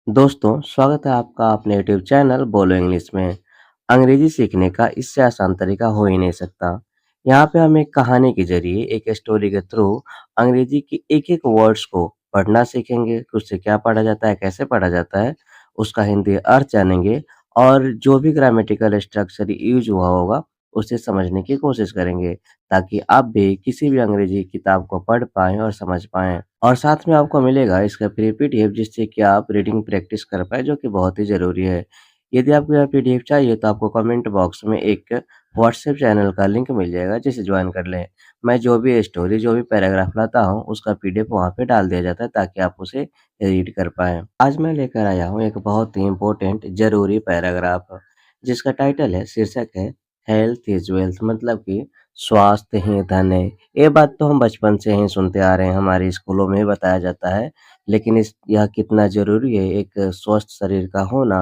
दोस्तों, स्वागत है आपका अपने यूट्यूब चैनल बोलो इंग्लिश में। अंग्रेजी सीखने का इससे आसान तरीका हो ही नहीं सकता। यहाँ पे हम एक कहानी के ज़रिए, एक स्टोरी के थ्रू अंग्रेजी की एक-एक वर्ड्स को पढ़ना सीखेंगे, कि उससे क्या पढ़ा जाता है, कैसे पढ़ा जाता है, उसका हिंदी अर्थ जानेंगे और जो भी ग्रामेटिकल स्ट्रक्चर यूज़ हुआ होगा, उसे समझने की कोशिश करेंगे, ताकि आप भी किसी भी अंग्रेजी किताब को पढ़ पाएँ और समझ पाएँ। और साथ में आपको मिलेगा इसका फ्री पीडीएफ, जिससे कि आप रीडिंग प्रैक्टिस कर पाएँ, जो कि बहुत ही ज़रूरी है। यदि आपको यह पीडीएफ चाहिए तो आपको कमेंट बॉक्स में एक व्हाट्सएप चैनल का लिंक मिल जाएगा, जिसे ज्वाइन कर लें। मैं जो भी स्टोरी, जो भी पैराग्राफ लाता हूँ, उसका पीडीएफ वहाँ पे डाल दिया जाता है, ताकि आप उसे रीड कर पाएँ। आज मैं लेकर आया हूँ एक बहुत ही इम्पोर्टेंट ज़रूरी पैराग्राफ, जिसका टाइटल है, शीर्षक है हेल्थ इज़ वेल्थ, मतलब कि स्वास्थ्य ही धन है। ये बात तो हम बचपन से ही सुनते आ रहे हैं, हमारे स्कूलों में ही बताया जाता है, लेकिन इस यह कितना ज़रूरी है एक स्वस्थ शरीर का होना,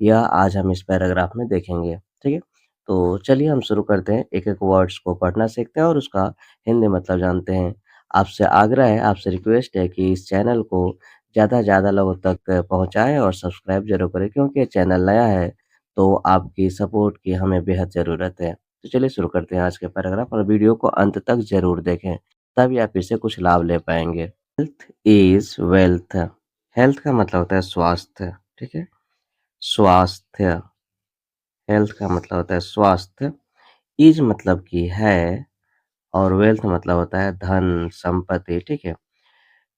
यह आज हम इस पैराग्राफ में देखेंगे, ठीक है? तो चलिए हम शुरू करते हैं, एक-एक वर्ड्स को पढ़ना सीखते हैं और उसका हिंदी मतलब जानते हैं। आपसे आग्रह है, आपसे रिक्वेस्ट है कि इस चैनल को ज़्यादा से ज़्यादा लोगों तक पहुँचाएँ और सब्सक्राइब ज़रूर करें, क्योंकि ये चैनल नया है, तो आपकी सपोर्ट की हमें बेहद ज़रूरत है। तो चलिए शुरू करते हैं आज के पैराग्राफ, और वीडियो को अंत तक ज़रूर देखें, तभी आप इससे कुछ लाभ ले पाएँगे। Health is wealth. हेल्थ का मतलब होता है स्वास्थ्य, ठीक है? स्वास्थ्य, हेल्थ का मतलब होता है स्वास्थ्य। इज़ मतलब कि है, और वेल्थ मतलब होता है धन, संपत्ति, ठीक है?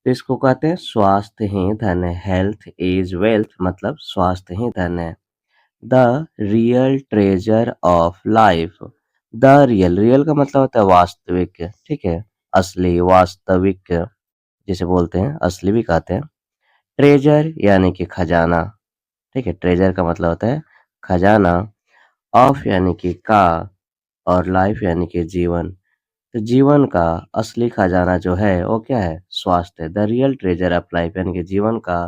तो इसको कहते हैं स्वास्थ्य ही धन है। हेल्थ इज़ वेल्थ मतलब स्वास्थ्य ही धन है। The real treasure of life. The real, real का मतलब होता है वास्तविक, ठीक है? असली, वास्तविक जिसे बोलते हैं, असली भी कहते हैं। ट्रेजर यानी कि खजाना, ठीक है? ट्रेजर का मतलब होता है खजाना। ऑफ यानी कि का, और लाइफ यानी कि जीवन। तो जीवन का असली खजाना जो है वो क्या है? स्वास्थ्य। The real treasure of life यानी कि जीवन का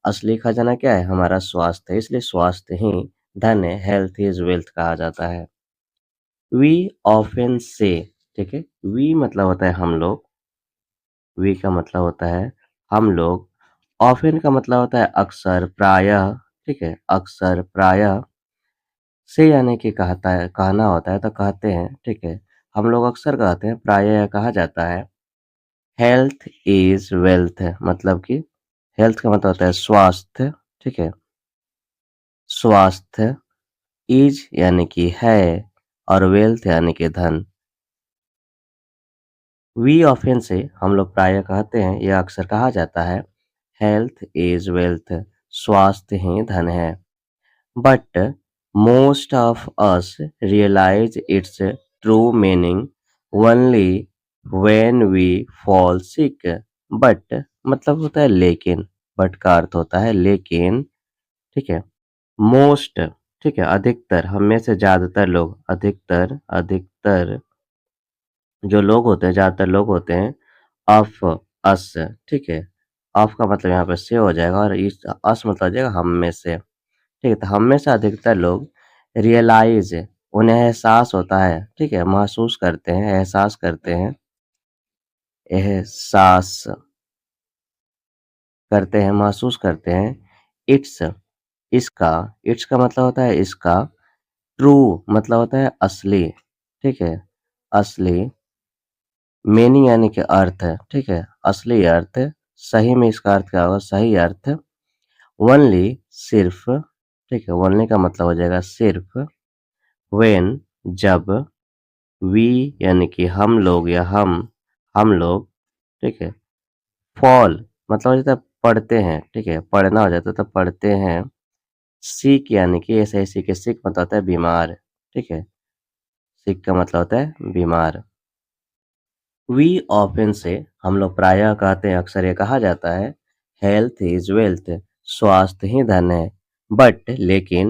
असली खजाना क्या है? हमारा स्वास्थ्य है, इसलिए स्वास्थ्य ही धन है। हेल्थ इज वेल्थ कहा जाता है। वी ऑफन से, ठीक है? वी मतलब होता है हम लोग, वी का मतलब होता है हम लोग। ऑफन का मतलब होता है अक्सर, प्रायः, ठीक है? अक्सर, प्रायः। से यानी कि कहता है, कहना होता है तो कहते हैं, ठीक है? हम लोग अक्सर कहते हैं, प्रायः यह कहा जाता है। हेल्थ इज वेल्थ है, मतलब कि हेल्थ का मतलब होता है स्वास्थ्य, ठीक है? स्वास्थ्य। इज यानी कि है, और वेल्थ यानी कि धन। वी ऑफन से हम लोग प्रायः कहते हैं, यह अक्सर कहा जाता है, हेल्थ इज वेल्थ, स्वास्थ्य ही धन है। But most of us realize its true meaning only when we fall sick. But मतलब होता है लेकिन, बट का अर्थ होता है लेकिन, ठीक है? मोस्ट, ठीक है? अधिकतर, हम में से ज़्यादातर लोग, अधिकतर, अधिकतर जो लोग होते हैं, ज़्यादातर लोग होते हैं, ऑफ अस, ठीक है? ऑफ का मतलब यहाँ पे से हो जाएगा, और इस अस मतलब हो जाएगा हम में से। ठीक है, तो हम में से अधिकतर लोग रियलाइज़, उन्हें एहसास होता है, ठीक है? महसूस करते हैं, एहसास करते हैं, एहसास करते हैं, महसूस करते हैं, इट्स, इसका, इट्स का मतलब होता है इसका, ट्रू मतलब होता है असली, ठीक है? असली, मीनिंग यानी कि अर्थ है, ठीक है? असली अर्थ, सही में इसका अर्थ क्या होगा? सही अर्थ, ओनली सिर्फ, ठीक है? ओनली का मतलब हो जाएगा सिर्फ, व्हेन जब, वी यानी कि हम लोग या हम लोग, ठीक है? फॉल मतलब हो जाता है पढ़ते हैं, ठीक है? पढ़ना हो जाता है तो पढ़ते हैं। सीक यानी कि ऐसे ऐसी के सीक मतलब होता है बीमार, ठीक है? सीक का मतलब होता है बीमार। वी ऑफन से हम लोग प्रायः कहते हैं, अक्सर ये कहा जाता है, हेल्थ इज वेल्थ, स्वास्थ्य ही धन है। बट लेकिन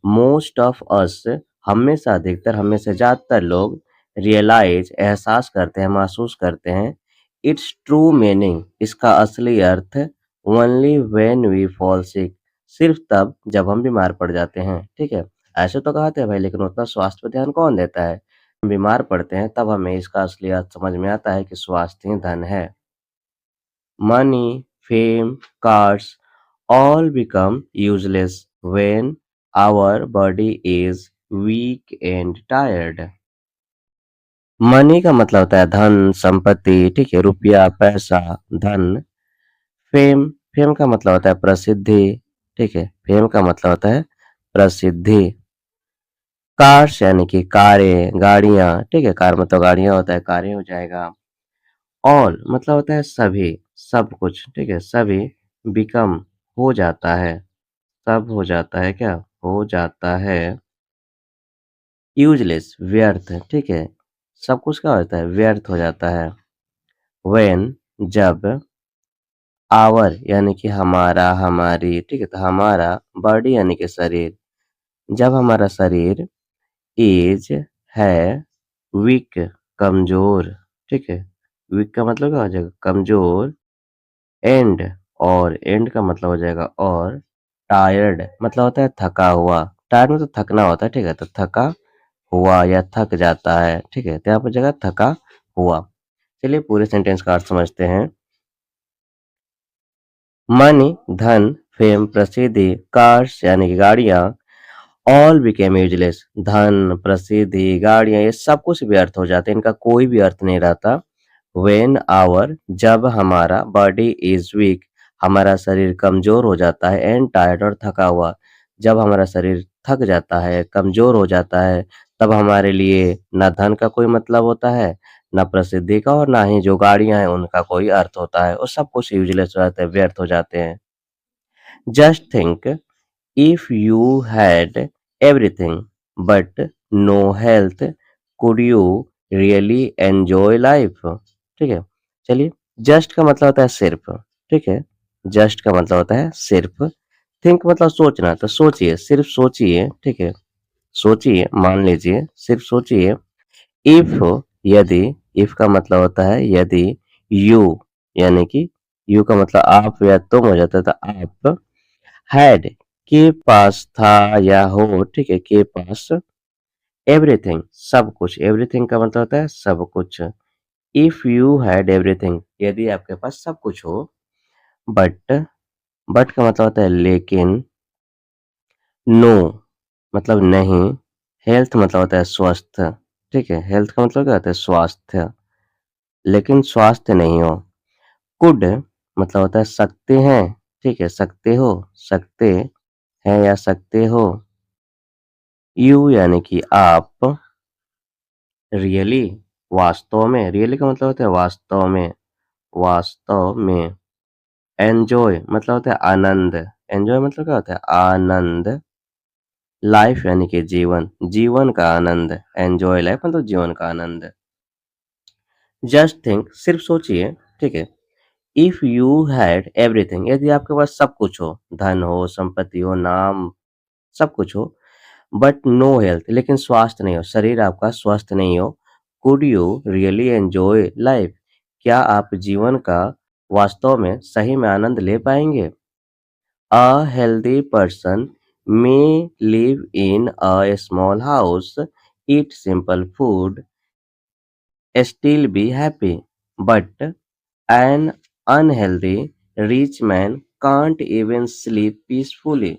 मोस्ट ऑफ अस, हम में से अधिकतर, हम में से ज़्यादातर लोग रियलाइज, एहसास करते हैं, महसूस करते हैं, इट्स ट्रू मीनिंग, इसका असली अर्थ, only when we fall sick, सिर्फ तब जब हम बीमार पड़ जाते हैं, ठीक है? ऐसे तो कहते हैं भाई, लेकिन उतना स्वास्थ्य पे ध्यान कौन देता है? बीमार पड़ते हैं तब हमें इसका असली अर्थ समझ में आता है कि स्वास्थ्य ही धन है। Money, fame, cars, all become useless when our body is weak and tired. Money का मतलब होता है धन, संपत्ति, ठीक है, रुपया, पैसा, धन। फेम, फेम का मतलब होता है प्रसिद्धि, ठीक है, फेम का मतलब होता है प्रसिद्धि। कार्स यानी कि कारें, गाड़ियां, ठीक है, कार मतलब गाड़ियां होता है, कारें हो जाएगा। ऑल मतलब होता है सभी, सब कुछ, ठीक है, सभी। बिकम हो जाता है, सब हो जाता है, क्या हो जाता है। यूजलेस व्यर्थ, ठीक है, सब कुछ क्या होता है व्यर्थ हो जाता है। व्हेन जब, आवर यानी कि हमारा, हमारी, ठीक है, तो हमारा, बॉडी यानी कि शरीर, जब हमारा शरीर, इज है, वीक कमजोर, ठीक है, वीक का मतलब क्या हो जाएगा कमजोर। एंड, और एंड का मतलब हो जाएगा और। टायर्ड मतलब होता है थका हुआ, टायर्ड में तो थकना होता है, ठीक है, तो थका हुआ या थक जाता है, ठीक है, तो यहाँ पर जगह थका हुआ। चलिए पूरे सेंटेंस का अर्थ समझते हैं। मनी धन, फेम प्रसिद्धि, कार्स यानी कि गाड़ियां, ऑल बिकेम यूजलेस धन, प्रसिद्धि, गाड़ियां, ये सब कुछ व्यर्थ हो जाते हैं, इनका कोई भी अर्थ नहीं रहता। व्हेन आवर जब हमारा, बॉडी इज वीक हमारा शरीर कमजोर हो जाता है, एंड टायर्ड और थका हुआ, जब हमारा शरीर थक जाता है, कमजोर हो जाता है, तब हमारे लिए ना धन का कोई मतलब होता है, ना प्रसिद्धि का, और ना ही जो गाड़ियां हैं उनका कोई अर्थ होता है, और सब कुछ यूजलेस हो जाते हैं, व्यर्थ हो जाते हैं। Just think, if you had everything but no health, could you really enjoy life? ठीक है, चलिए। जस्ट का मतलब होता है सिर्फ, ठीक है, जस्ट का मतलब होता है सिर्फ। थिंक मतलब सोचना, तो सोचिए, सिर्फ सोचिए, ठीक है, सोचिए, मान लीजिए, सिर्फ सोचिए। इफ, यदि, इफ का मतलब होता है यदि। यू यानी कि यू का मतलब आप या तुम हो जाता है, तो आप। हैड के पास था या हो, ठीक है, के पास। एवरीथिंग सब कुछ, एवरीथिंग का मतलब होता है सब कुछ। इफ यू हैड एवरीथिंग यदि आपके पास सब कुछ हो। बट, बट का मतलब होता है लेकिन। नो मतलब नहीं। हेल्थ मतलब होता है स्वस्थ, ठीक है, हेल्थ का मतलब क्या होता है स्वास्थ्य, लेकिन स्वास्थ्य नहीं हो। कुड मतलब होता है सकते हैं, ठीक है, सकते हो, सकते हैं या सकते हो। यू यानी कि आप। रियली वास्तव में, रियली का मतलब होता है वास्तव में, वास्तव में। एन्जॉय मतलब होता है आनंद, एन्जॉय मतलब क्या होता है आनंद। लाइफ यानी कि जीवन, जीवन का आनंद, एन्जॉय लाइफ मतलब जीवन का आनंद। जस्ट थिंक सिर्फ सोचिए, ठीक है। इफ यू हैड एवरीथिंग यदि आपके पास सब कुछ हो, धन हो, संपत्ति हो, नाम, सब कुछ हो। बट नो हेल्थ लेकिन स्वास्थ्य नहीं हो, शरीर आपका स्वस्थ नहीं हो। Could you really enjoy life क्या आप जीवन का वास्तव में सही में आनंद ले पाएंगे। A healthy person may live in a small house, eat simple food, still be happy, but an unhealthy rich man can't even sleep peacefully.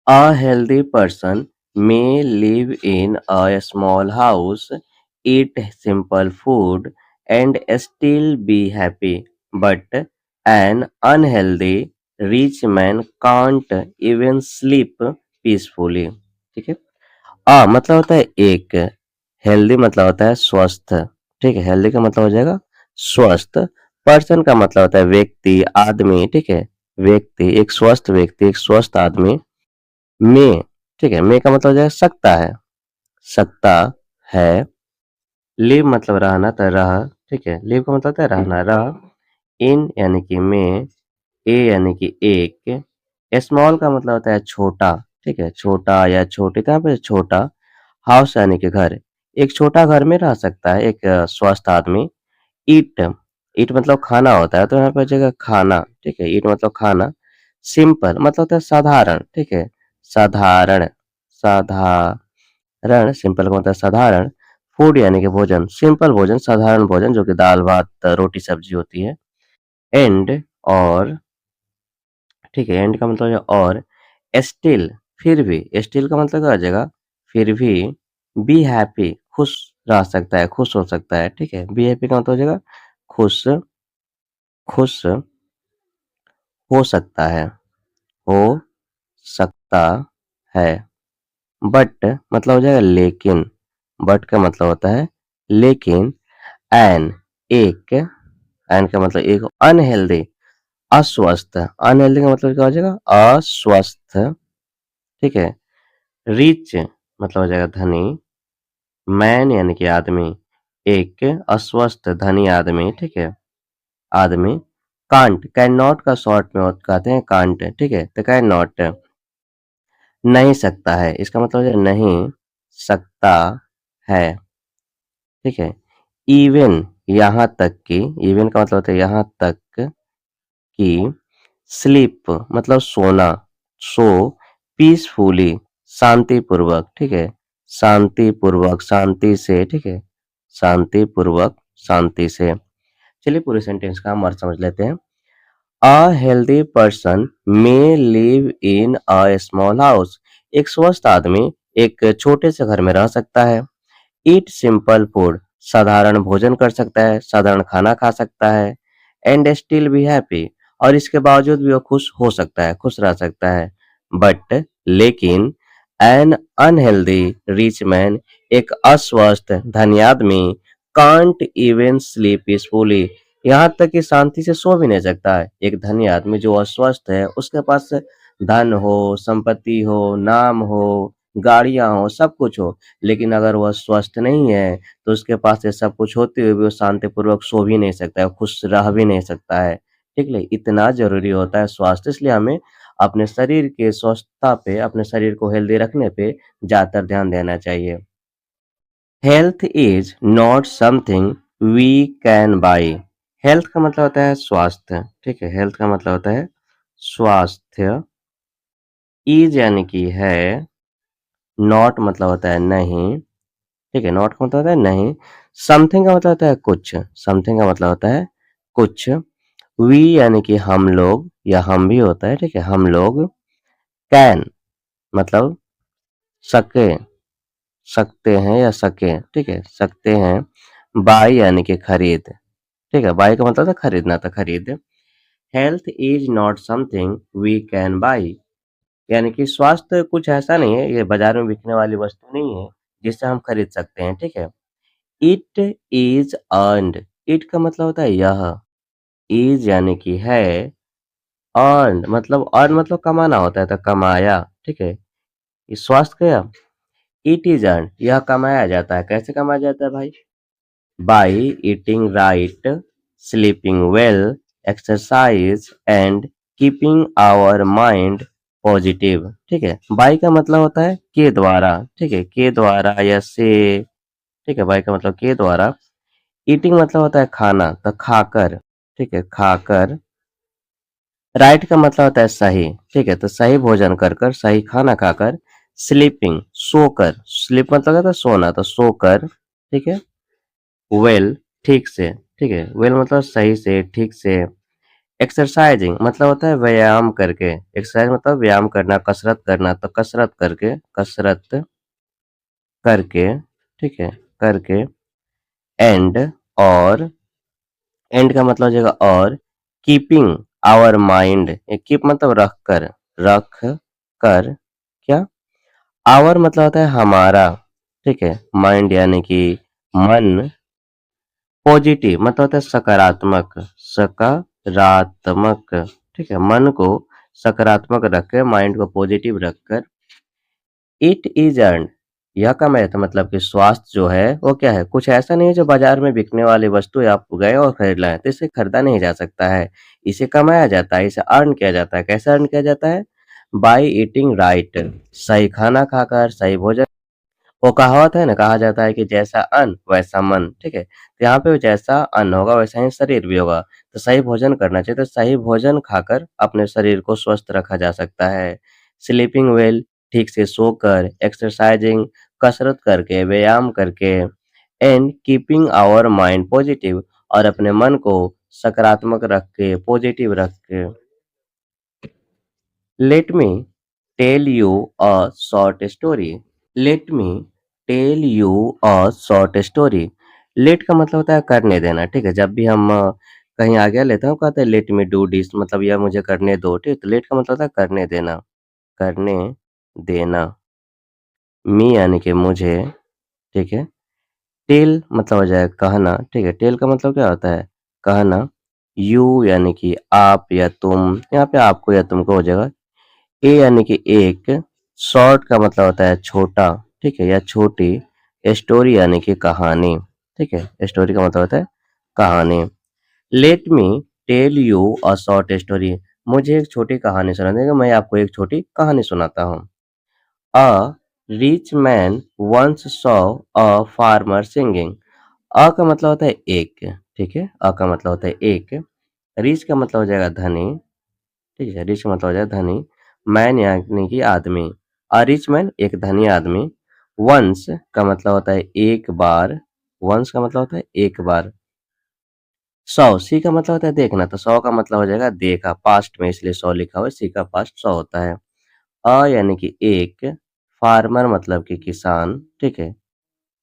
A healthy person may live in a small house, eat simple food, and still be happy, but an unhealthy rich man can't even sleep peacefully. ठीक है। मतलब होता है एक, healthy मतलब होता है स्वस्थ, ठीक है, हेल्दी का मतलब हो जाएगा स्वस्थ। पर्सन का मतलब होता है व्यक्ति, आदमी, ठीक है, व्यक्ति, एक स्वस्थ व्यक्ति, एक स्वस्थ आदमी। में, ठीक है, में का मतलब हो जाएगा सकता है, सकता है। लिव मतलब रहना, तो रह, ठीक है, लिव का मतलब होता है रहना, रह। इन यानी कि में। ए यानी कि एक। स्मॉल का मतलब होता है छोटा, ठीक है, छोटा या छोटी, तो यहाँ पे छोटा। हाउस यानी कि घर, एक छोटा घर में रह सकता है एक स्वस्थ आदमी। ईट, ईट मतलब खाना होता है, तो यहाँ पे हो जाएगा खाना, ठीक है, ईट मतलब खाना। सिंपल मतलब होता है साधारण, ठीक है, साधारण, साधारण, सिंपल का मतलब है साधारण। फूड यानी कि भोजन, सिंपल भोजन, साधारण भोजन, जो कि दाल भात रोटी सब्जी होती है। एंड, और। ठीक है, एंड का मतलब है और, स्टिल फिर भी, स्टिल का मतलब क्या हो जाएगा, फिर भी, बी हैप्पी खुश रह सकता है, खुश हो सकता है, ठीक है, बी हैप्पी का मतलब हो जाएगा खुश, खुश हो सकता है, हो सकता है। बट मतलब हो जाएगा लेकिन, बट का मतलब होता है लेकिन, एन एक, एन का मतलब एक, अनहेल्दी अस्वस्थ, अनहेल्दी का मतलब क्या हो जाएगा अस्वस्थ, ठीक है, रिच मतलब हो जाएगा धनी, मैन यानी कि आदमी, एक अस्वस्थ धनी आदमी, ठीक है, आदमी, कांट, कैन नॉट का शॉर्ट में कहते हैं कांट, ठीक है, तो कैन नॉट नहीं सकता है, इसका मतलब है नहीं सकता है, ठीक है, इवन यहाँ तक कि, इवन का मतलब होता है यहाँ तक कि, स्लीप मतलब सोना, सो पीसफुली शांतिपूर्वक, ठीक है, शांतिपूर्वक शांति से, ठीक है, शांतिपूर्वक शांति से। चलिए पूरे सेंटेंस का हम अर्थ समझ लेते हैं। A healthy person may live in a small house, एक स्वस्थ आदमी एक छोटे से घर में रह सकता है। ईट सिंपल फूड, साधारण भोजन कर सकता है, साधारण खाना खा सकता है। एंड स्टिल बी हैप्पी, और इसके बावजूद भी वो खुश हो सकता है, खुश रह सकता है। बट लेकिन, एन अनहेल्दी रिच मैन, एक अस्वस्थ धनी आदमी, कांट इवन स्लीप पीसफुली, यहाँ तक कि शांति से सो भी नहीं सकता है। एक धनी आदमी जो अस्वस्थ है, उसके पास धन हो, संपत्ति हो, नाम हो, गाड़ियां हो, सब कुछ हो, लेकिन अगर वह स्वस्थ नहीं है, तो उसके पास ये सब कुछ होते हुए भी वो शांतिपूर्वक सो भी नहीं सकता है, खुश रह भी नहीं सकता है। ठीक है, इतना ज़रूरी होता है स्वास्थ्य, इसलिए हमें अपने शरीर के स्वस्थता पे, अपने शरीर को हेल्दी रखने पे ज़्यादातर ध्यान देना चाहिए। Health is not something we can buy. Health का मतलब होता है स्वास्थ्य, ठीक है? हेल्थ का मतलब होता है स्वास्थ्य। इज़ यानी कि है, नॉट मतलब होता है नहीं, ठीक है, नॉट का मतलब होता है नहीं, समथिंग का मतलब होता है कुछ, समथिंग का मतलब होता है कुछ, वी यानी कि हम लोग या हम भी होता है, ठीक है, हम लोग, कैन मतलब सके, सकते हैं या सके, ठीक है, सकते हैं, बाय यानी कि खरीद, ठीक है, बाय का मतलब था खरीदना, था खरीद। Health is not something we can buy, यानी कि स्वास्थ्य कुछ ऐसा नहीं है, ये बाजार में बिकने वाली वस्तु नहीं है जिसे हम खरीद सकते हैं, ठीक है। इट इज अर्नड, इट का मतलब होता है यह, इज यानी कि है, अर्न मतलब, अर्न मतलब कमाना होता है, तो कमाया, ठीक है, ये स्वास्थ्य गया। इट इज अर्न, यह कमाया जाता है, कैसे कमाया जाता है भाई? By eating right, sleeping well, exercise and keeping our mind positive, ठीक है। बाय का मतलब होता है के द्वारा, ठीक है, के द्वारा या से, ठीक है, बाय का मतलब के द्वारा। ईटिंग मतलब होता है खाना, तो खाकर, ठीक है, खाकर। राइट का मतलब होता है सही, ठीक है, तो सही भोजन कर कर, सही खाना खाकर। स्लीपिंग सोकर, स्लीप मतलब होता है सोना, तो सोकर, ठीक है। वेल ठीक से, ठीक है, वेल मतलब सही से, ठीक से। एक्सरसाइजिंग मतलब होता है व्यायाम करके, एक्सरसाइज मतलब व्यायाम करना, कसरत करना, तो कसरत करके, कसरत करके, ठीक है, करके। एंड और, एंड का मतलब हो जाएगा और। कीपिंग आवर माइंड, कीप मतलब रख कर, रख कर, क्या, आवर मतलब होता है हमारा, ठीक है, माइंड यानी कि मन। पॉजिटिव मतलब होता है सकारात्मक, सकारात्मक, ठीक है, मन को सकारात्मक रखकर, माइंड को पॉजिटिव रखकर। इट इज अर्न, यह कमाया था, मतलब कि स्वास्थ्य जो है वो क्या है, कुछ ऐसा नहीं है जो बाजार में बिकने वाली वस्तु है, आप गए और खरीद लाए, तो इसे खरीदा नहीं जा सकता है, इसे कमाया जाता है, इसे अर्न किया जाता है। कैसे अर्न किया जाता है? बाय ईटिंग राइट, सही खाना खाकर, सही भोजन। वो कहावत है ना, कहा जाता है कि जैसा अन्न वैसा मन, ठीक है, तो यहाँ पे जैसा अन्न होगा वैसा ही शरीर भी होगा, तो सही भोजन करना चाहिए, तो सही भोजन खाकर अपने शरीर को स्वस्थ रखा जा सकता है। स्लीपिंग वेल, ठीक से सोकर, एक्सरसाइजिंग कसरत करके, व्यायाम करके। And keeping our mind positive, और अपने मन को सकारात्मक रख के, पॉजिटिव रख के। Let me tell you a short story. Let me tell you a short story. Let का मतलब होता है करने देना, ठीक है? जब भी हम कहीं आज्ञा लेते हैं, हम कहते हैं लेट मी डू दिस, मतलब यह मुझे करने दो, ठीक है? तो लेट का मतलब होता है करने देना, करने देना। मी यानी कि मुझे, ठीक है? टेल मतलब हो जाएगा कहना, ठीक है? टेल का मतलब क्या होता है? कहना। यू यानी कि आप या तुम, यहाँ पे आपको या तुमको हो जाएगा। ए यानी कि एक, शॉर्ट का मतलब होता है छोटा, ठीक है? या छोटी। स्टोरी यानी कि कहानी, ठीक है? स्टोरी का मतलब होता है कहानी। Let me tell you a short story. मुझे एक छोटी कहानी सुना देगा, मैं आपको एक छोटी कहानी सुनाता हूँ। A rich man once saw a farmer singing. A का मतलब होता है एक, ठीक है? अ का मतलब होता है एक। रिच का मतलब हो जाएगा धनी, ठीक है? रिच का मतलब हो जाएगा धनी। मैन यानी कि आदमी। अ रिच मैन एक धनी आदमी। वंस का मतलब होता है एक बार। वंस का मतलब होता है एक बार। सौ सी का मतलब होता है देखना, तो सौ का मतलब हो जाएगा देखा, पास्ट में इसलिए सौ लिखा हुआ है, सी का पास्ट सौ होता है। अ यानी कि एक, फार्मर मतलब कि किसान, ठीक है?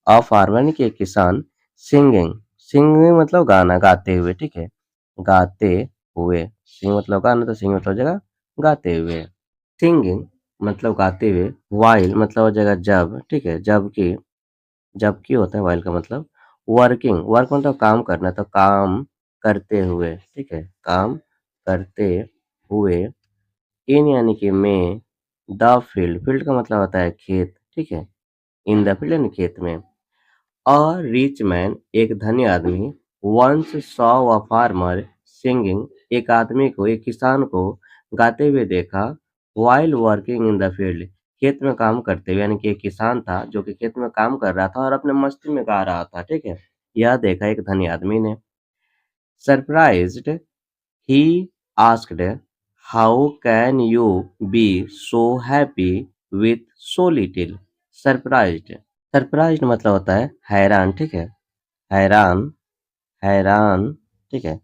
अ फार्मर यानी कि एक किसान। सिंगिंग, सिंगिंग मतलब गाना गाते हुए, ठीक है? गाते हुए। सिंग मतलब गाना, तो सिंग मतलब हो जाएगा गाते हुए। सिंगिंग मतलब गाते हुए। वाइल मतलब हो जाएगा जब, ठीक है? जबकि होता है वाइल का मतलब। वर्किंग, वर्क मतलब काम करना, तो काम करते हुए, ठीक है? काम करते हुए। इन यानी कि में। द फील्ड, फील्ड का मतलब होता है खेत, ठीक है? इन द फील्ड यानी खेत में। अ रिच मैन एक धनी आदमी। Once saw a farmer singing, एक आदमी को, एक किसान को गाते हुए देखा। While working in the field, खेत में काम करते हुए, यानी कि एक किसान था जो कि खेत में काम कर रहा था और अपने मस्ती में गा रहा था, ठीक है? यह देखा एक धनी आदमी ने। Surprised he asked, how can you be so happy with so little. Surprised, surprised मतलब होता है हैरान, ठीक है? हैरान, हैरान, ठीक है?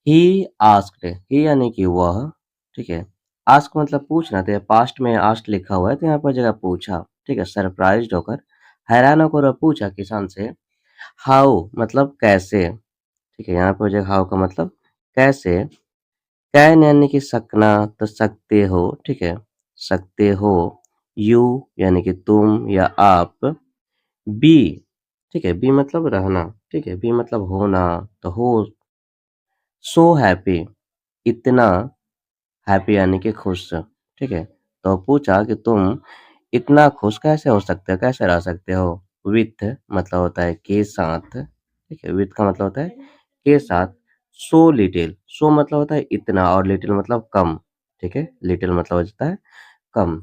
ही आस्क्ड, ही यानी कि वह, ठीक है? आस्क मतलब पूछना, तो पास्ट में आस्क्ड लिखा हुआ है, तो यहाँ पर जगह पूछा, ठीक है? सरप्राइज्ड होकर, हैरान होकर वह पूछा किसान से। हाउ मतलब कैसे, ठीक है? यहाँ पर जगह हाउ का मतलब कैसे। कैन यानी कि सकना, तो सकते हो, ठीक है? सकते हो। यू यानी कि तुम या आप। बी, ठीक है? बी मतलब रहना, ठीक है? बी मतलब होना, तो हो। सो हैप्पी, इतना। हैप्पी यानी कि खुश, ठीक है? तो पूछा कि तुम इतना खुश कैसे हो सकते हो, कैसे रह सकते हो? विथ मतलब होता है के साथ, ठीक है? विथ का मतलब होता है के साथ। सो लिटिल, सो मतलब होता है इतना और लिटिल मतलब कम, ठीक है? लिटिल मतलब होता है कम।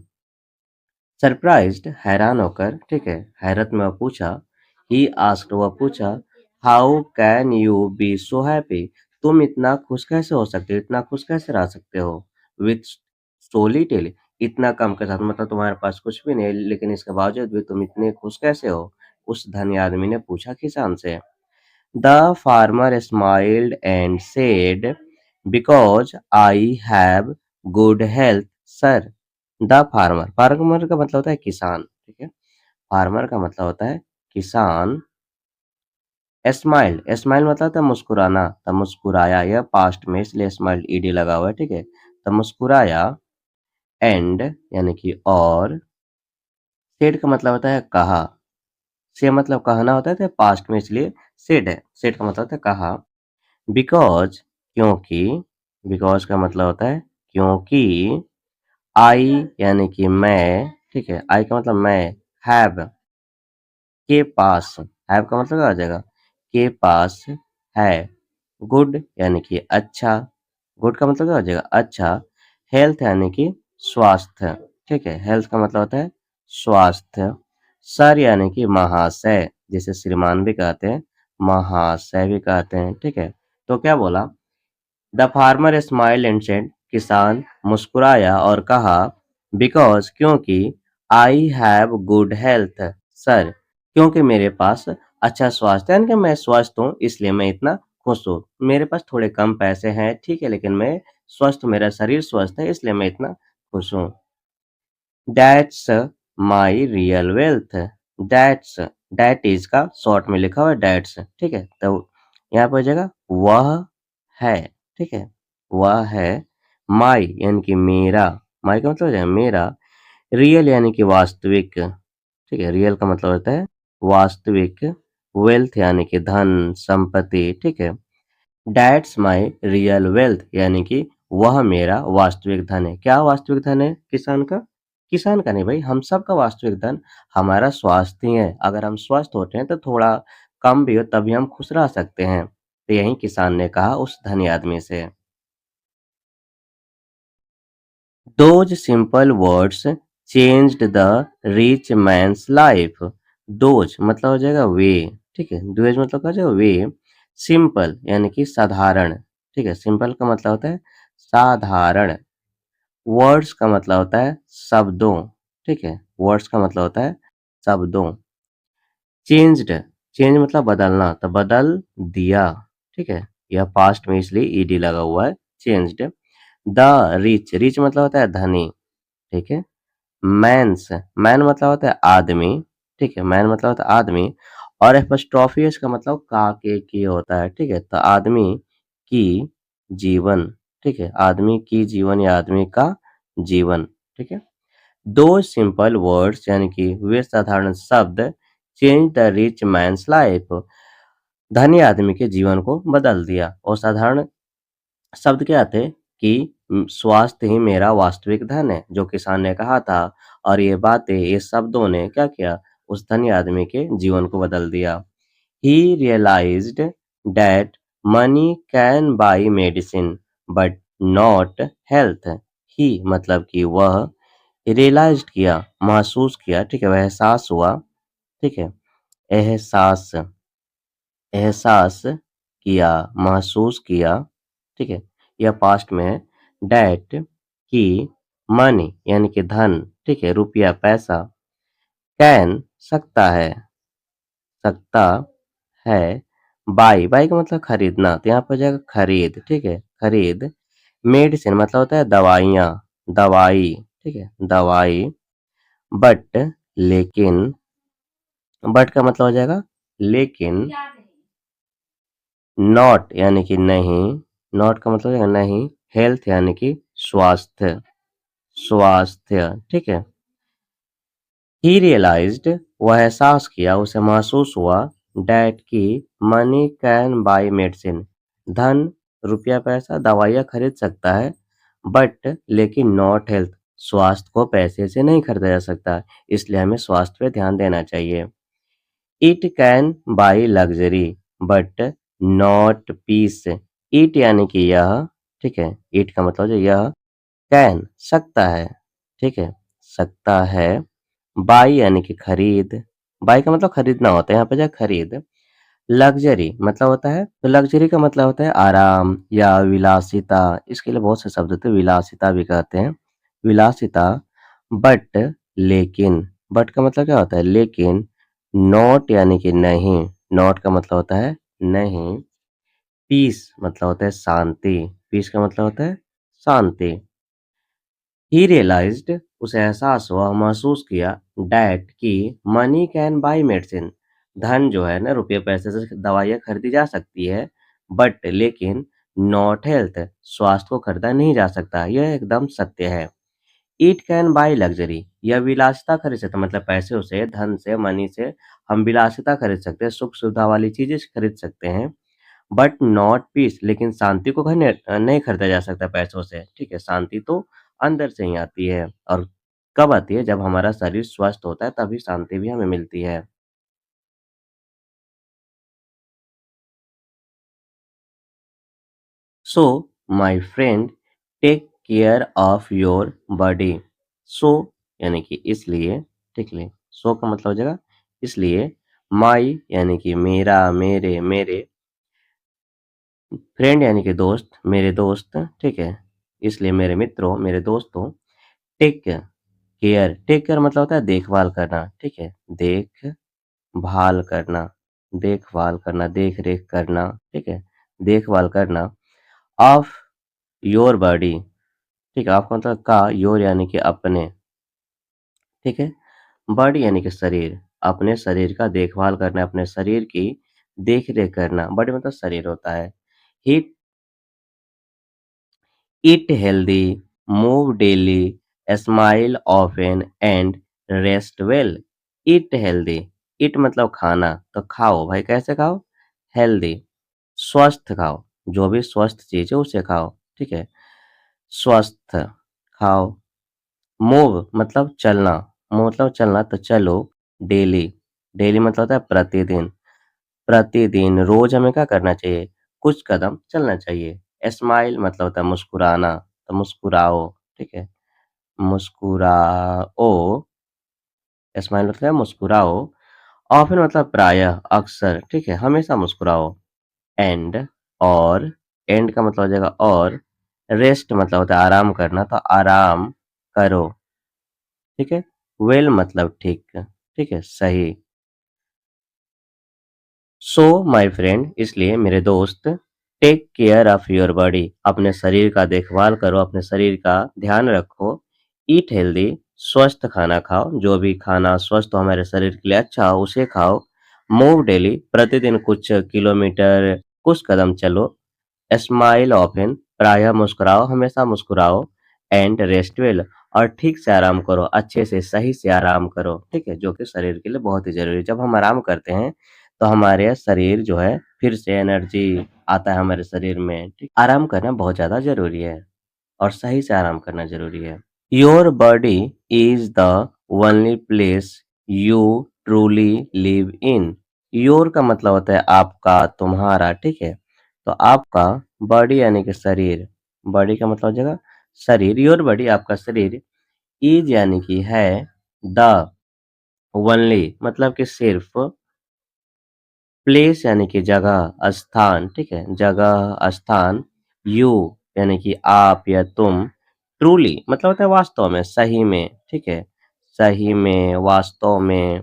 सरप्राइज्ड हैरान होकर, ठीक है? हैरत में वह पूछा। ही आस्क्ड वह पूछा। How can you be so happy, तुम इतना खुश कैसे हो सकते हो, इतना खुश कैसे रह सकते हो? विथ सो लिटिल, इतना कम के साथ, मतलब तुम्हारे पास कुछ भी नहीं लेकिन इसके बावजूद भी तुम इतने खुश कैसे हो? उस धनी आदमी ने पूछा किसान से। The farmer smiled and said, because I have good health sir. The farmer, farmer का मतलब होता है किसान, ठीक है? फार्मर का मतलब होता है किसान। स्माइल, स्माइल मतलब होता है मुस्कुराना, तो मुस्कुराया, यह पास्ट में इसलिए स्माइल ईडी लगा हुआ है, ठीक है? तो मुस्कुराया। एंड यानी कि और। सेड का मतलब होता है कहा। से मतलब कहना होता है, तो पास्ट में इसलिए सेड है। सेड का मतलब होता है कहा। बिकॉज क्योंकि, बिकॉज का मतलब होता है क्योंकि। आई यानी कि मैं, ठीक है? आई का मतलब मैं। हैव के पास, हैव का मतलब क्या हो जाएगा? के पास है। गुड यानी कि अच्छा, गुड का मतलब क्या हो जाएगा? अच्छा। हेल्थ यानी कि स्वास्थ्य, ठीक है? हेल्थ का मतलब होता है स्वास्थ्य। सर यानी कि महाशय, जिसे श्रीमान भी कहते हैं, महाशय भी कहते हैं, ठीक है? तो क्या बोला? The farmer smile and said, किसान मुस्कुराया और कहा। बिकॉज क्योंकि। I have good health sir, क्योंकि मेरे पास अच्छा स्वास्थ्य है, यानी कि मैं स्वस्थ हूँ इसलिए मैं इतना खुश हूँ। मेरे पास थोड़े कम पैसे हैं, ठीक है? लेकिन मैं स्वस्थ, मेरा शरीर स्वस्थ है इसलिए मैं इतना खुश हूँ। That's my real wealth. That's, that is का शॉर्ट में लिखा हुआ है दैट्स, ठीक है। तो यहाँ पर हो जाएगा वह है, ठीक है, वह है। माई यानी कि मेरा, माई का मतलब हो जाएगा मेरा। रियल यानी कि वास्तविक, ठीक है, रियल का मतलब होता है वास्तविक। वेल्थ यानी कि धन संपत्ति, ठीक है। दैट्स माई रियल वेल्थ यानी कि वह मेरा वास्तविक धन है। क्या वास्तविक धन है किसान का? किसान का नहीं भाई, हम सब का वास्तविक धन हमारा स्वास्थ्य ही है। अगर हम स्वस्थ होते हैं तो थोड़ा कम भी हो तभी हम खुश रह सकते हैं। तो यही किसान ने कहा उस धनी आदमी से। Those simple words changed the rich man's life. Those मतलब हो जाएगा वे, ठीक है। those मतलब क्या हो जाएगा वे। सिंपल यानी कि साधारण, ठीक है। सिंपल का मतलब होता है साधारण। वर्ड्स का मतलब होता है शब्दों, ठीक है। वर्ड्स का मतलब होता है शब्दों। चेंज्ड, चेंज मतलब बदलना, तो बदल दिया, ठीक है। यह पास्ट में इसलिए ईडी लगा हुआ है, चेंज्ड। द रिच, रिच मतलब होता है धनी, ठीक है। मैन्स, मैन मतलब होता है आदमी, ठीक है। मैन मतलब होता है आदमी। और एपॉस्ट्रोफी इसका मतलब का के की होता है, ठीक है। तो आदमी की जीवन, ठीक है। आदमी की जीवन या आदमी का जीवन, ठीक है। दो सिंपल वर्ड्स यानी कि वे साधारण शब्द change the rich mains life, धनी आदमी के जीवन को बदल दिया। और साधारण शब्द क्या थे कि स्वास्थ्य ही मेरा वास्तविक धन है, जो किसान ने कहा था। और ये बातें, ये शब्दों ने क्या किया, उस धनी आदमी के जीवन को बदल दिया। He realised that money can buy medicine but not health. He मतलब कि वह, रियलाइज्ड किया, महसूस किया, ठीक है, वह एहसास हुआ, ठीक है। एहसास, एहसास किया, महसूस किया, ठीक है। यह पास्ट में है। डैट की मनी यानी कि धन, ठीक है, रुपया पैसा। कैन सकता है, सकता है। बाई, बाई का मतलब खरीदना, तो यहाँ पर हो जाएगा खरीद, ठीक है, खरीद। मेडिसिन मतलब होता है दवाइयाँ, दवाई, ठीक है, दवाई। बट लेकिन, बट का मतलब हो जाएगा लेकिन। नॉट यानी कि नहीं, नॉट का मतलब है नहीं। हेल्थ यानी कि स्वास्थ्य, स्वास्थ्य, ठीक है। ही रियलाइज्ड, वह एहसास किया, उसे महसूस हुआ। डैट की मनी कैन बाय मेडिसिन, धन रुपया पैसा दवाइयाँ खरीद सकता है। बट लेकिन नॉट हेल्थ, स्वास्थ्य को पैसे से नहीं खरीदा जा सकता। इसलिए हमें स्वास्थ्य पे ध्यान देना चाहिए। It can buy luxury but not peace. It यानी कि यह, ठीक है। इट का मतलब है यह। कैन सकता है, ठीक है, सकता है। बाई यानी कि खरीद, बाई का मतलब खरीदना होता है, यहाँ पे जो है खरीद। लग्जरी मतलब होता है, तो लग्जरी का मतलब होता है आराम या विलासिता। इसके लिए बहुत से शब्द होते हैं, विलासिता भी कहते हैं, विलासिता। बट लेकिन, बट का मतलब क्या होता है लेकिन। नॉट यानी कि नहीं, नॉट का मतलब होता है नहीं। पीस मतलब होता है शांति, पीस का मतलब होता है शांति। ही रियलाइज्ड, उसे एहसास हुआ, महसूस किया। डैट की मनी कैन बाई मेडिसिन, धन जो है ना रुपये पैसे से दवाइयाँ खरीदी जा सकती है। बट लेकिन नॉट हेल्थ, स्वास्थ्य को खरीदा नहीं जा सकता। यह एकदम सत्य है। इट कैन बाई लग्जरी, यह विलासिता खरीद सकता, मतलब पैसे से, धन से, मनी से हम विलासिता खरीद सकते हैं, सुख सुविधा वाली चीजें खरीद सकते हैं। बट नॉट पीस, लेकिन शांति को नहीं खरीदा जा सकता पैसों से, ठीक है। शांति तो अंदर से ही आती है। और कब आती है? जब हमारा शरीर स्वस्थ होता है तभी शांति भी हमें मिलती है। So my friend, take care of your body. So यानी कि इसलिए, ठीक है। सो का मतलब हो जाएगा इसलिए। माई यानी कि मेरा, मेरे, मेरे। फ्रेंड यानी कि दोस्त, मेरे दोस्त, ठीक है। इसलिए मेरे मित्रों, मेरे दोस्तों। टेक केयर, टेक केयर मतलब होता है देखभाल करना, ठीक है। देखभाल करना, देखभाल करना, देख रेख करना, ठीक है, देखभाल करना। ऑफ योर बॉडी, ठीक है, आपका मतलब का, योर यानी कि अपने, ठीक है? बॉडी यानी कि शरीर, अपने शरीर का देखभाल करना, अपने शरीर की देख-रेख करना, बॉडी मतलब शरीर होता है। He eat healthy, move daily, smile often and rest well. Eat healthy, eat मतलब खाना, तो खाओ भाई, कैसे खाओ? हेल्दी, स्वस्थ खाओ, जो भी स्वस्थ चीज़ है उसे खाओ, ठीक है? स्वस्थ खाओ। मूव मतलब चलना, मूव मतलब चलना, तो चलो। डेली, डेली मतलब होता है प्रतिदिन, प्रतिदिन रोज हमें क्या करना चाहिए? कुछ कदम चलना चाहिए। स्माइल मतलब होता है मुस्कुराना, तो मुस्कुराओ, ठीक है? मुस्कुराओ, स्माइल मतलब है मुस्कुराओ। ऑफन मतलब प्रायः, अक्सर, ठीक है? हमेशा मुस्कुराओ। एंड, और, एंड का मतलब हो जाएगा और। रेस्ट मतलब होता है आराम करना, तो आराम करो, ठीक है? वेल मतलब ठीक, ठीक है? सही। सो माय फ्रेंड, इसलिए मेरे दोस्त, take care of your body, अपने शरीर का देखभाल करो, अपने शरीर का ध्यान रखो। ईट हेल्दी, स्वस्थ खाना खाओ, जो भी खाना स्वस्थ हो, हमारे शरीर के लिए अच्छा हो उसे खाओ। मूव डेली, प्रतिदिन कुछ किलोमीटर, कुछ कदम चलो। स्माइल ऑफन, प्रायः मुस्कुराओ, हमेशा मुस्कुराओ। एंड रेस्ट वेल, और ठीक से आराम करो, अच्छे से सही से आराम करो, ठीक है? जो कि शरीर के लिए बहुत ही ज़रूरी है। जब हम आराम करते हैं, तो हमारे शरीर जो है फिर से एनर्जी आता है हमारे शरीर में, ठीक? आराम करना बहुत ज़्यादा ज़रूरी है, और सही से आराम करना ज़रूरी है। Your body is the only place you truly live in. Your का मतलब होता है आपका, तुम्हारा, ठीक है? तो आपका बॉडी यानी कि शरीर, बॉडी का मतलब हो जाएगा शरीर, योर बॉडी आपका शरीर, इज़ यानी कि है, द ओनली मतलब कि सिर्फ, प्लेस यानी कि जगह, स्थान, ठीक है? जगह, स्थान। यू यानी कि आप या तुम। ट्रूली मतलब होता है वास्तव में, सही में, ठीक है? सही में, वास्तव में।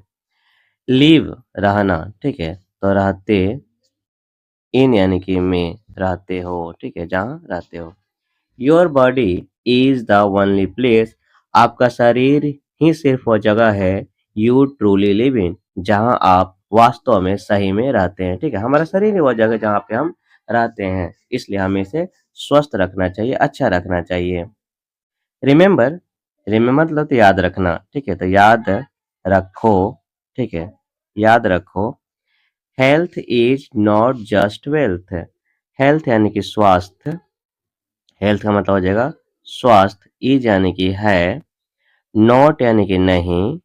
लिव रहना, ठीक है? तो रहते, इन यानी कि में, रहते हो, ठीक है? जहाँ रहते हो। Your body is the only place, आपका शरीर ही सिर्फ वो जगह है, यू ट्रूली लिव इन, जहाँ आप वास्तव में सही में रहते हैं, ठीक है? हमारा शरीर ही वो जगह जहाँ पे हम रहते हैं, इसलिए हमें इसे स्वस्थ रखना चाहिए, अच्छा रखना चाहिए। रिमेंबर, रिमेंबर मतलब तो याद रखना, ठीक है? तो याद रखो, ठीक है? याद रखो। Health is not just wealth, health यानी कि स्वास्थ्य, हेल्थ का मतलब हो जाएगा स्वास्थ्य। इज यानी कि है, नॉट यानी कि नहीं,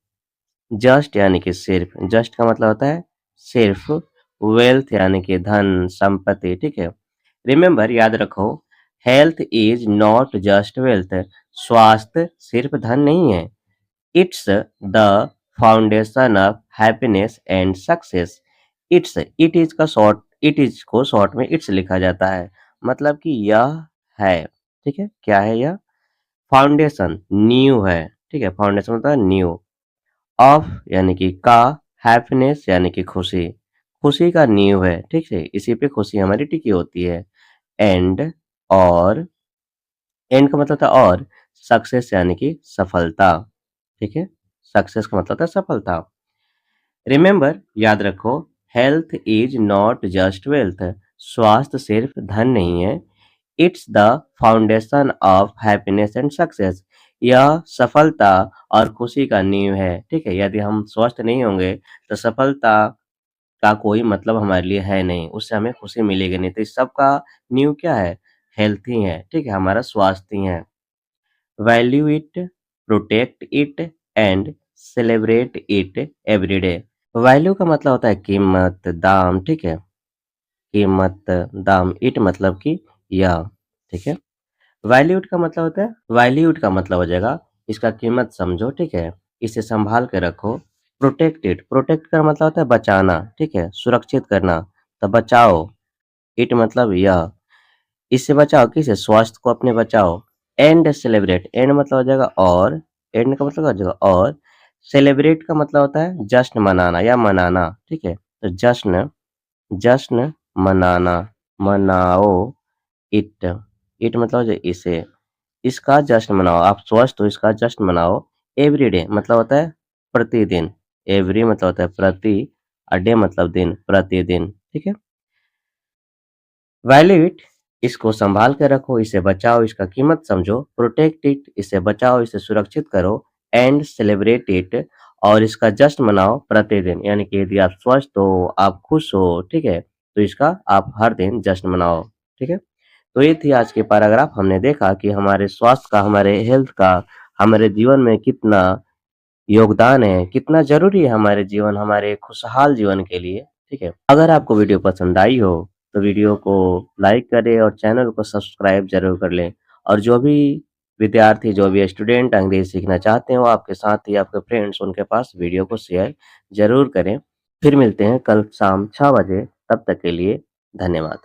जस्ट यानी कि सिर्फ, जस्ट का मतलब होता है सिर्फ। वेल्थ यानी कि धन, संपत्ति, ठीक है? रिमेंबर, याद रखो। Health is not just wealth, स्वास्थ्य सिर्फ धन नहीं है। It's the foundation of happiness and success. It's, it is का शॉर्ट, इट इज को शॉर्ट में इट्स लिखा जाता है, मतलब कि यह है, ठीक है? क्या है यह? फाउंडेशन, नींव है, ठीक है? फाउंडेशन होता है नींव। ऑफ यानी कि का, हैप्पीनेस यानी कि खुशी, खुशी का नींव है, ठीक है? इसी पे खुशी हमारी टिकी होती है। एंड, और, एंड का मतलब था और, सक्सेस यानी कि सफलता, ठीक है? सक्सेस का मतलब था सफलता। रिमेंबर, याद रखो। Health is not just wealth, स्वास्थ्य सिर्फ धन नहीं है। It's the foundation of happiness and success, यह सफलता और खुशी का नींव है, ठीक है? यदि हम स्वस्थ नहीं होंगे, तो सफलता का कोई मतलब हमारे लिए है नहीं, उससे हमें खुशी मिलेगी नहीं। तो इस सब का नींव क्या है? हेल्थ ही है, ठीक है? हमारा स्वास्थ्य ही है। Value it, protect it and celebrate it every day. Value का मतलब होता है कीमत, दाम, ठीक है? कीमत, दाम। इट मतलब कि यह, ठीक है? वैल्यूड का मतलब होता है, वैल्यूड का मतलब हो जाएगा इसका कीमत समझो, ठीक है? इसे संभाल के रखो। प्रोटेक्टेड, प्रोटेक्ट का मतलब होता है बचाना, ठीक है? सुरक्षित करना, तो बचाओ। इट मतलब यह, इससे बचाओ, किसे? स्वास्थ्य को अपने बचाओ। एंड सेलिब्रेट, एंड मतलब हो जाएगा और, एंड का मतलब हो जाएगा और। सेलिब्रेट का मतलब होता है जश्न मनाना या मनाना, ठीक है? तो जश्न, जश्न मनाना, मनाओ। इट, इट मतलब हो जाए इसे। इसका जश्न मनाओ, आप स्वस्थ हो इसका जश्न मनाओ। एवरीडे मतलब होता है प्रतिदिन, एवरी मतलब होता है प्रति, डे मतलब दिन, प्रतिदिन, ठीक है? वैल्यू इट, इसको संभाल के रखो, इसे बचाओ, इसका कीमत समझो। प्रोटेक्ट इट, इसे बचाओ, इसे सुरक्षित करो। एंड सेलिब्रेट इट, और इसका जश्न मनाओ प्रतिदिन। यानी कि यदि आप स्वस्थ हो, आप खुश हो, ठीक है? तो इसका आप हर दिन जश्न मनाओ, ठीक है? तो ये थी आज की पैराग्राफ। हमने देखा कि हमारे स्वास्थ्य का, हमारे हेल्थ का, हमारे जीवन में कितना योगदान है, कितना ज़रूरी है हमारे जीवन, हमारे खुशहाल जीवन के लिए, ठीक है? अगर आपको वीडियो पसंद आई हो, तो वीडियो को लाइक करें और चैनल को सब्सक्राइब ज़रूर कर लें। और जो भी विद्यार्थी, जो भी स्टूडेंट अंग्रेज़ी सीखना चाहते हैं, वो आपके साथ ही आपके फ्रेंड्स, उनके पास वीडियो को शेयर ज़रूर करें। फिर मिलते हैं कल शाम 6 बजे, तब तक के लिए धन्यवाद।